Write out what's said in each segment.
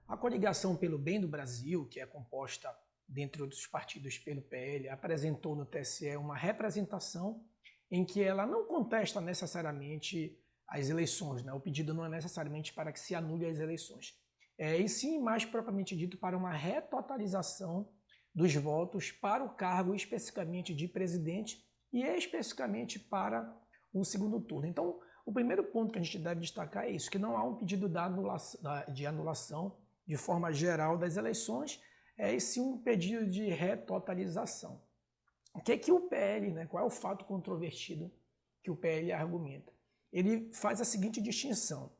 A coligação pelo bem do Brasil, que é composta, dentre outros partidos, pelo PL, apresentou no TSE uma representação em que ela não contesta necessariamente as eleições, né? O pedido não é necessariamente para que se anule as eleições, e sim, mais propriamente dito, para uma retotalização dos votos para o cargo especificamente de presidente e especificamente para o segundo turno. Então, o primeiro ponto que a gente deve destacar é isso, que não há um pedido de anulação de forma geral das eleições, e sim um pedido de retotalização. O que o PL, né, qual é o fato controvertido que o PL argumenta? Ele faz a seguinte distinção: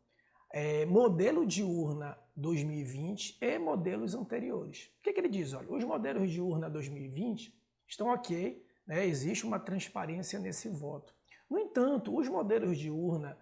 modelo de urna 2020 e modelos anteriores. O que ele diz? Olha, os modelos de urna 2020 estão ok, né, existe uma transparência nesse voto. No entanto, os modelos de urna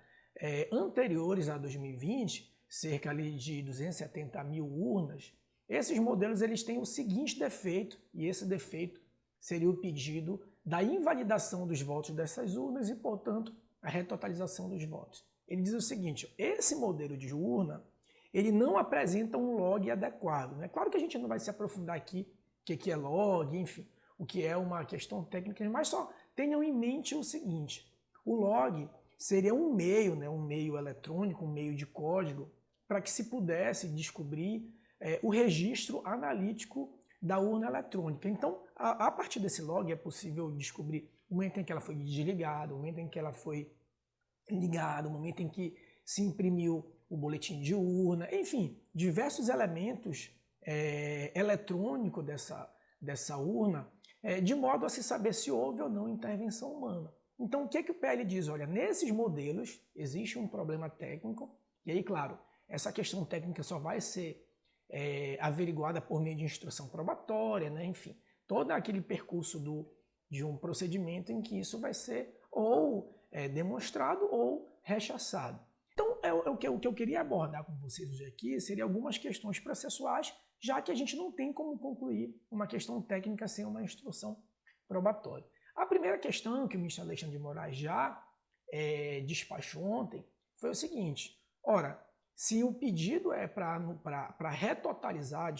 anteriores a 2020, cerca ali de 270 mil urnas, esses modelos eles têm o seguinte defeito, e esse defeito seria o pedido da invalidação dos votos dessas urnas e, portanto, a retotalização dos votos. Ele diz o seguinte: esse modelo de urna ele não apresenta um log adequado. É claro que a gente não vai se aprofundar aqui o que é log, enfim, o que é uma questão técnica, mas só tenham em mente o seguinte: o log seria um meio, né, um meio eletrônico, um meio de código, para que se pudesse descobrir o registro analítico da urna eletrônica. Então, a partir desse log é possível descobrir o momento em que ela foi desligada, o momento em que ela foi ligada, o momento em que se imprimiu o boletim de urna, enfim, diversos elementos eletrônicos dessa urna, de modo a se saber se houve ou não intervenção humana. Então, o que o PL diz? Olha, nesses modelos existe um problema técnico, e aí, claro, essa questão técnica só vai ser averiguada por meio de instrução probatória, né? Enfim, todo aquele percurso de um procedimento em que isso vai ser ou demonstrado ou rechaçado. Então, o que eu queria abordar com vocês hoje aqui seria algumas questões processuais, já que a gente não tem como concluir uma questão técnica sem uma instrução probatória. A primeira questão que o ministro Alexandre de Moraes já despachou ontem foi o seguinte: ora, se o pedido é para retotalizar,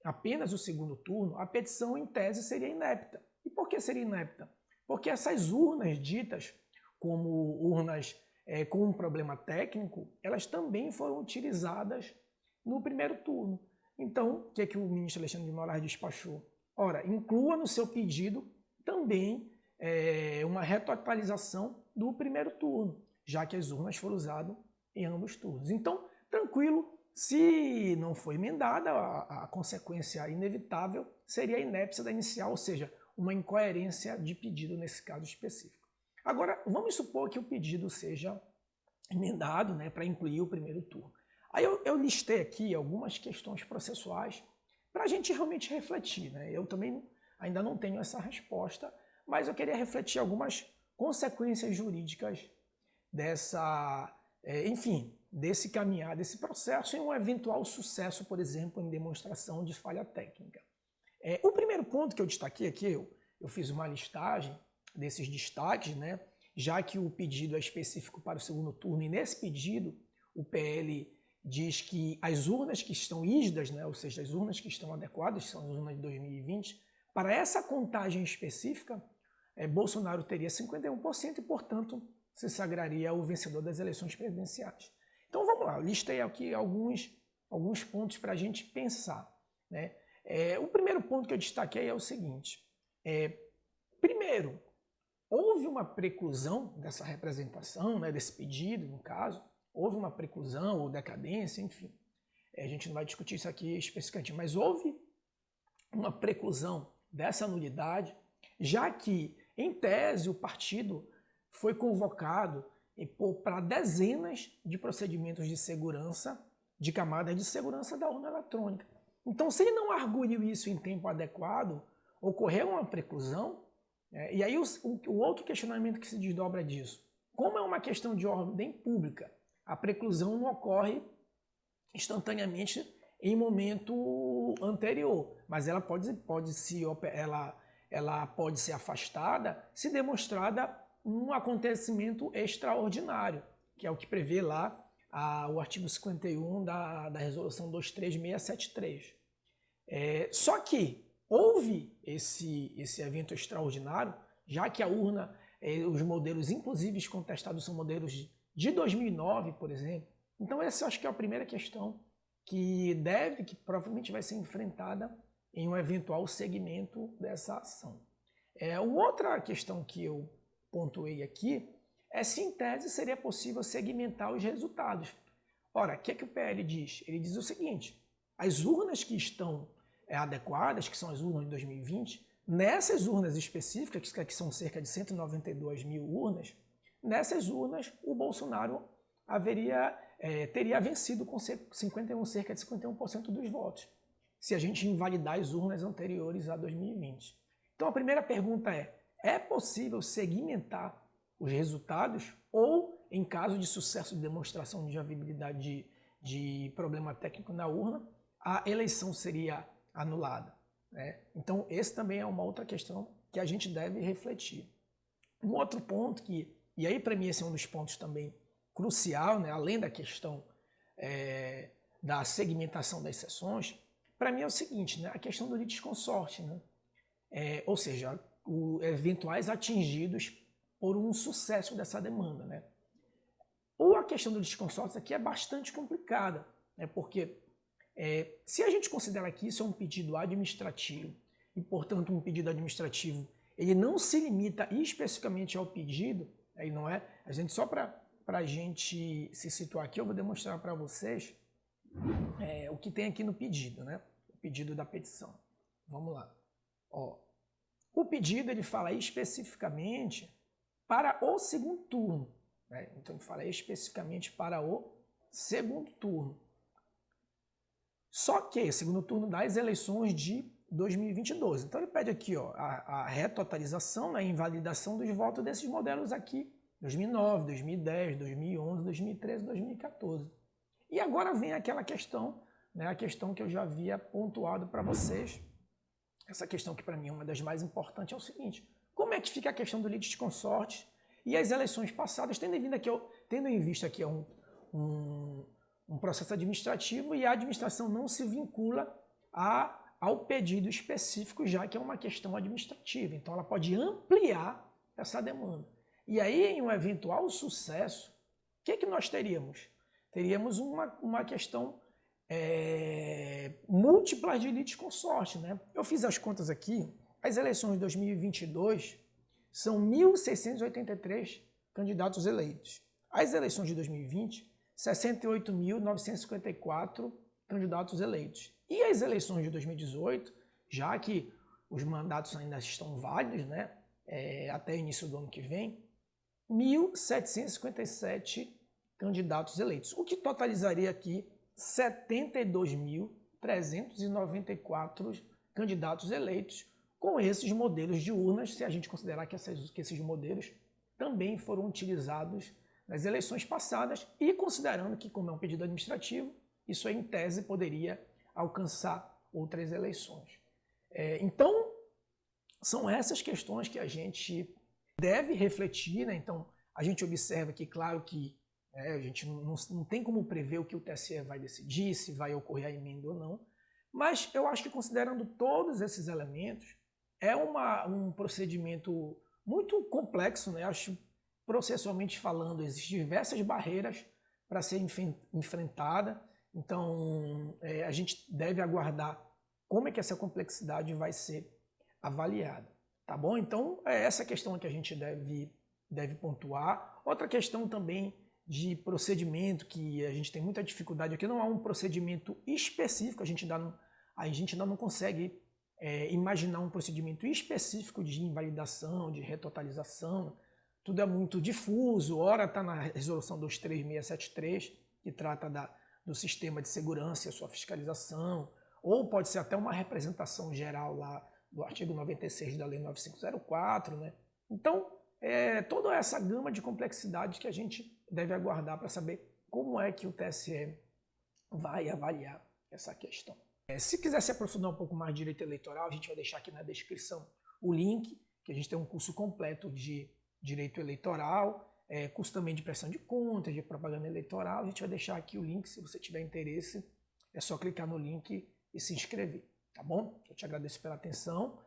apenas o segundo turno, a petição em tese seria inepta. E por que seria inepta? Porque essas urnas ditas como urnas com um problema técnico, elas também foram utilizadas no primeiro turno. Então, o que o ministro Alexandre de Moraes despachou? Ora, inclua no seu pedido também uma retotalização do primeiro turno, já que as urnas foram usadas em ambos turnos. Então, tranquilo, se não for emendada, a consequência inevitável seria a inépcia da inicial, ou seja, uma incoerência de pedido nesse caso específico. Agora, vamos supor que o pedido seja emendado, né, para incluir o primeiro turno. Aí eu listei aqui algumas questões processuais para a gente realmente refletir, né? Eu também ainda não tenho essa resposta, mas eu queria refletir algumas consequências jurídicas desse caminhar, desse processo, em um eventual sucesso, por exemplo, em demonstração de falha técnica. O primeiro ponto que eu destaquei aqui, eu fiz uma listagem desses destaques, né? Já que o pedido é específico para o segundo turno, e nesse pedido o PL diz que as urnas que estão rígidas, né, ou seja, as urnas que estão adequadas, são as urnas de 2020, para essa contagem específica, Bolsonaro teria 51% e, portanto, se sagraria o vencedor das eleições presidenciais. Então vamos lá, eu listei aqui alguns pontos para a gente pensar, né? O primeiro ponto que eu destaquei é o seguinte: primeiro, houve uma preclusão dessa representação, né, desse pedido, no caso, houve uma preclusão ou decadência, enfim. A gente não vai discutir isso aqui especificamente, mas houve uma preclusão dessa nulidade, já que, em tese, o partido foi convocado para dezenas de procedimentos de segurança, de camadas de segurança da urna eletrônica. Então, se ele não arguiu isso em tempo adequado, ocorreu uma preclusão. E aí o outro questionamento que se desdobra disso: como é uma questão de ordem pública, a preclusão não ocorre instantaneamente em momento anterior, mas ela pode ser afastada se demonstrada um acontecimento extraordinário, que é o que prevê lá o artigo 51 da resolução 23673. Só que houve esse evento extraordinário, já que a urna, os modelos inclusive contestados são modelos de 2009, por exemplo. Então essa eu acho que é a primeira questão que provavelmente vai ser enfrentada em um eventual segmento dessa ação. Outra questão que eu pontuei aqui é se em tese seria possível segmentar os resultados. Ora, o que o PL diz? Ele diz o seguinte: as urnas que estão adequadas, que são as urnas de 2020, nessas urnas específicas, que são cerca de 192 mil urnas, nessas urnas o Bolsonaro teria vencido com cerca de 51% dos votos, se a gente invalidar as urnas anteriores a 2020. Então a primeira pergunta é possível segmentar os resultados ou, em caso de sucesso de demonstração de viabilidade de problema técnico na urna, a eleição seria anulada, né? Então esse também é uma outra questão que a gente deve refletir. Um outro ponto e aí para mim esse é um dos pontos também crucial, né, além da questão da segmentação das sessões, para mim é o seguinte, né, a questão do litisconsorte, né? Ou seja, eventuais atingidos por um sucesso dessa demanda, né? Ou a questão do litisconsorte aqui é bastante complicada, né, porque se a gente considerar que isso é um pedido administrativo e, portanto, um pedido administrativo, ele não se limita especificamente ao pedido, aí não é? A gente só para a gente se situar aqui, eu vou demonstrar para vocês o que tem aqui no pedido, né? O pedido da petição. Vamos lá. O pedido ele fala especificamente para o segundo turno, né? Então ele fala especificamente para o segundo turno. Só que segundo turno das eleições de 2022. Então ele pede aqui a retotalização, a invalidação dos votos desses modelos aqui, 2009, 2010, 2011, 2013, 2014. E agora vem aquela questão, né, a questão que eu já havia pontuado para vocês. Essa questão que para mim é uma das mais importantes é o seguinte: como é que fica a questão do litisconsorte e as eleições passadas, tendo em vista que é um processo administrativo e a administração não se vincula ao pedido específico, já que é uma questão administrativa. Então ela pode ampliar essa demanda. E aí, em um eventual sucesso, o que nós teríamos? Teríamos uma questão múltipla de litisconsorte, né? Eu fiz as contas aqui, as eleições de 2022 são 1.683 candidatos eleitos. As eleições de 2020, 68.954 candidatos eleitos. E as eleições de 2018, já que os mandatos ainda estão válidos, né, até o início do ano que vem, 1.757 candidatos eleitos, o que totalizaria aqui 72.394 candidatos eleitos com esses modelos de urnas, se a gente considerar que esses modelos também foram utilizados nas eleições passadas e considerando que, como é um pedido administrativo, isso em tese poderia alcançar outras eleições. Então, são essas questões que a gente deve refletir, né? Então, a gente observa que, claro que a gente não tem como prever o que o TSE vai decidir, se vai ocorrer a emenda ou não, mas eu acho que, considerando todos esses elementos, é um procedimento muito complexo, né? Acho, processualmente falando, existem diversas barreiras para ser enfrentada. Então, a gente deve aguardar como é que essa complexidade vai ser avaliada, tá bom? Então, é essa questão que a gente deve pontuar. Outra questão também de procedimento, que a gente tem muita dificuldade aqui, não há um procedimento específico, a gente ainda não consegue imaginar um procedimento específico de invalidação, de retotalização. Tudo é muito difuso, ora está na resolução 23673, que trata do sistema de segurança e a sua fiscalização, ou pode ser até uma representação geral lá do artigo 96 da Lei 9504, né? Então, toda essa gama de complexidade que a gente deve aguardar para saber como é que o TSE vai avaliar essa questão. Se quiser se aprofundar um pouco mais de direito eleitoral, a gente vai deixar aqui na descrição o link, que a gente tem um curso completo de direito eleitoral. curso também de prestação de contas, de propaganda eleitoral. A gente vai deixar aqui o link, se você tiver interesse, é só clicar no link e se inscrever, tá bom? Eu te agradeço pela atenção,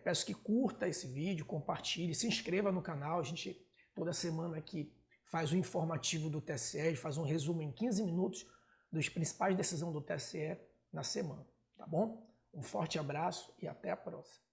peço que curta esse vídeo, compartilhe, se inscreva no canal. A gente toda semana aqui faz um informativo do TSE, faz um resumo em 15 minutos dos principais decisões do TSE na semana, tá bom? Um forte abraço e até a próxima.